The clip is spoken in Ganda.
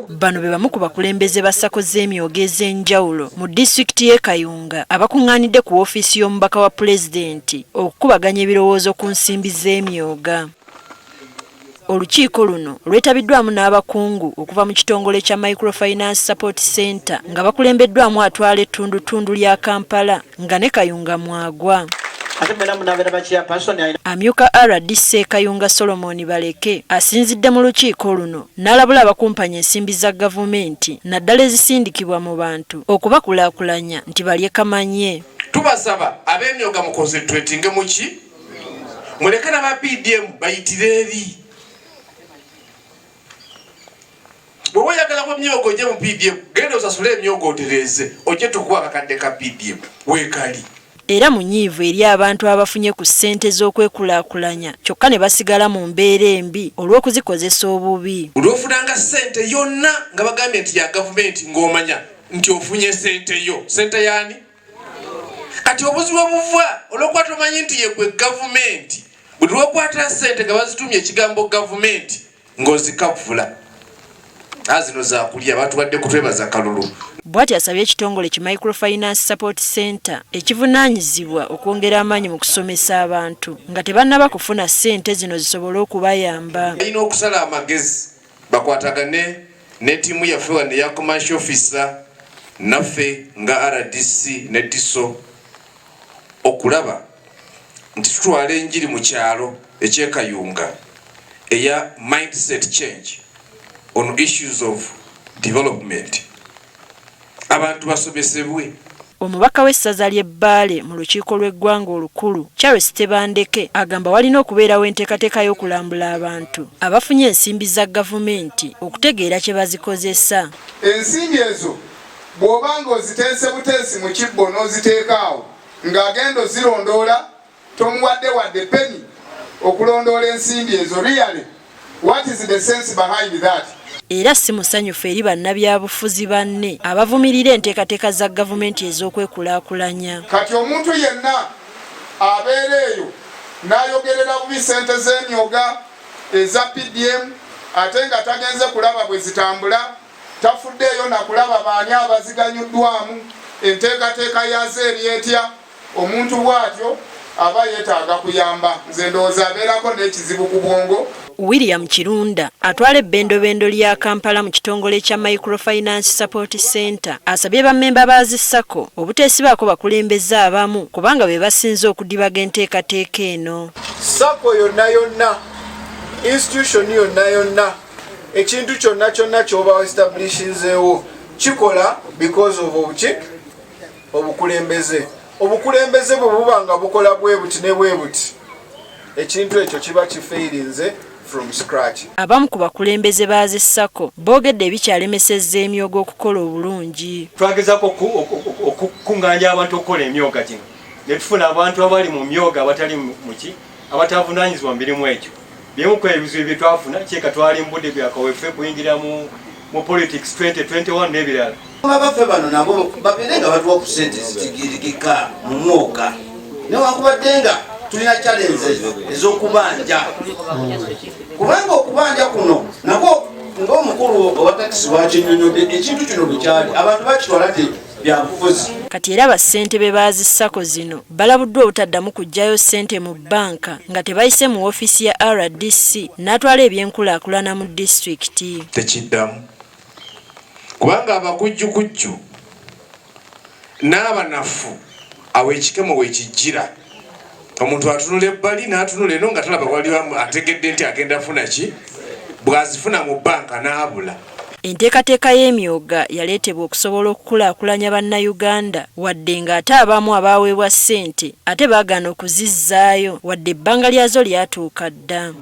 Bano be bamu ku bakulembeze ba Sacco z'emyooga ez'enjawulo mu disitulikiti y'e Kayunga abakungaanidde ku wofiisi y'omubaka wa pulezidenti okukubaganya ebirowoozo ku nsimbi z'emyooga. Olukiiko luno lwetabiddwamu n'abakungu okuva mu kitongole kya Microfinance Support Center nga bakulembeddwamu atwala ettundutundu lya Kampala nga ne Kayunga mwagwa. Amyuka RDC Kayunga Solomon Baleke asinzidde mu lukiiko luno n'alabula abakumpanya ensimbi za gavumenti naddala ezisindikibwa mu bantu okubakulaakulanya nti balye kamanye. Tubasaba ab'emyooga mu concentrating muki muleke n'aba PDM bayitire eri. Bwe wayagala ku myoogo gye mu PDM genda osasule emyoogo otereze ojje tukuwa akakadde ka PDM weekali. Era munyiivu eri abantu abafunye ku ssente z'okwekulaakulanya kyokka ne basigala mu mbeera embi olw'okuzikozesa obubi. Olw'ofunanga ssente yonna nga bagambye nti ya gavumenti ng'omanya nti ofunye ssente yo. Ssente yaani? Kati obuzibu obuva olw'okuba tomanyi nti ye gwe gavumenti buli lw'okwata ssente nga bazitumye ekigambo gavumenti ng'ozikavula. Zino zaakulya batubadde kutwebaza kalulu. Bw'ati asabye ekitongole ki Microfinance Support Center ekivunaanyizibwa okwongera amaanyi mu kusomesa abantu nga tebannaba kufuna ssente zino zisobole okubayamba. Balina okusala amagezi bakwatagane ne ttiimu yaffe wano eya commercial officer naffe nga RDC ne DISO okulaba nti tutwala enjiri mu kyalo eky'e Kayunga eya mindset change on issues of development. Abantu basomesebwe. Omubaka w'essaza ly'Ebbaale mu lukiiko lw'eggwanga olukulu Charles Tebandeke agamba walina okubeerawo enteekateeka y'okulambula abantu abafunye ensimbi za gavumenti okutegeera kye bazikozesa. Ensimbi ezo bw'obanga oziteese buteesi mu kibbo n'oziteeka awo ng'agenda ozirondoola tomuwadde wadde penny okulondoola ensimbi ezo really what is the sense behind that? Era si musanyufu eri bannabyabufuzi banne abavumirira enteekateeka za gavumenti ez'okwekulaakulanya. Kati omuntu yenna abeera eyo n'ayogerera bubi ssente z'emyooga eza PDM ate nga tagenze kulaba bwe zitambula tafuddeeyo na kulaba baani abaziganyuddwamu enteekateeka yazo eri etya omuntu bw'atyo aba yeetaaga kuyamba. Nze ndowooza abeerako n'ekizibu ku bwongo. William Kirunda atwala ebbendobendo lya Kampala mu kitongole kya Microfinance Support Center asabye bammemba ba Sacco obuteesibaako bakulembeze abamu kubanga be basinze okudibaga enteekateeka eno. Sacco yonna yonna, institution yonna yonna, ekintu kyonna kyonna ky'oba establishinzeewo kikola because of obukulembeze. Obukulembeze bwe buba nga bukola bwe buti ne bwe buti ekintu ekyo kiba kifeirinze from scratch. Abamu ku bakulembeze ba Sacco boogedde ebikyalemesezza emyooga okukola obulungi. Twagezaako okukungaanya abantu okukola emyooga gino ne tufuna abantu abali mu myoga abatali muki abatavunaanyizibwa mu mirimu egyo. Byemu ku ebizibu bye twafuna kyeka twalimbudde byakaweffe kuyingira mu politics 2021 n'ebirala. Abaffe bano nabo babeere nga batuwa ku ssente zitigirigika mu mwoka newakubadde nga tulina challenges ez'okubanja kubanga okubanja kuno nako ng'omukulu owa takisi bwakinyonyodde ekintu kino bwe kyali abantu bakitwala nti byabufuzi. Kati era Bassentebe ba Sacco zino balabuddwa obutaddamu kujjayo ssente mu bbanka nga tebayise mu wofiisi ya RDC n'atwala ebyenkulaakulana mu disitulikiti. Tekiddamu kubanga abakujjukujju n'abanafu aw'ekikemo weekijjira omuntu atunula ebbali n'atunula eno nga talaba waliwo ategedde nti agenda funa ki bw'azifuna mu bbanka n'abula. Enteekateeka y'emyooga yaleetebwa okusobola okukulaakulanya bannayuganda wadde ng'ate abamu abaaweebwa ssente ate baagaana okuzizzaayo wadde ebbanga lyazo lyatuuka dda.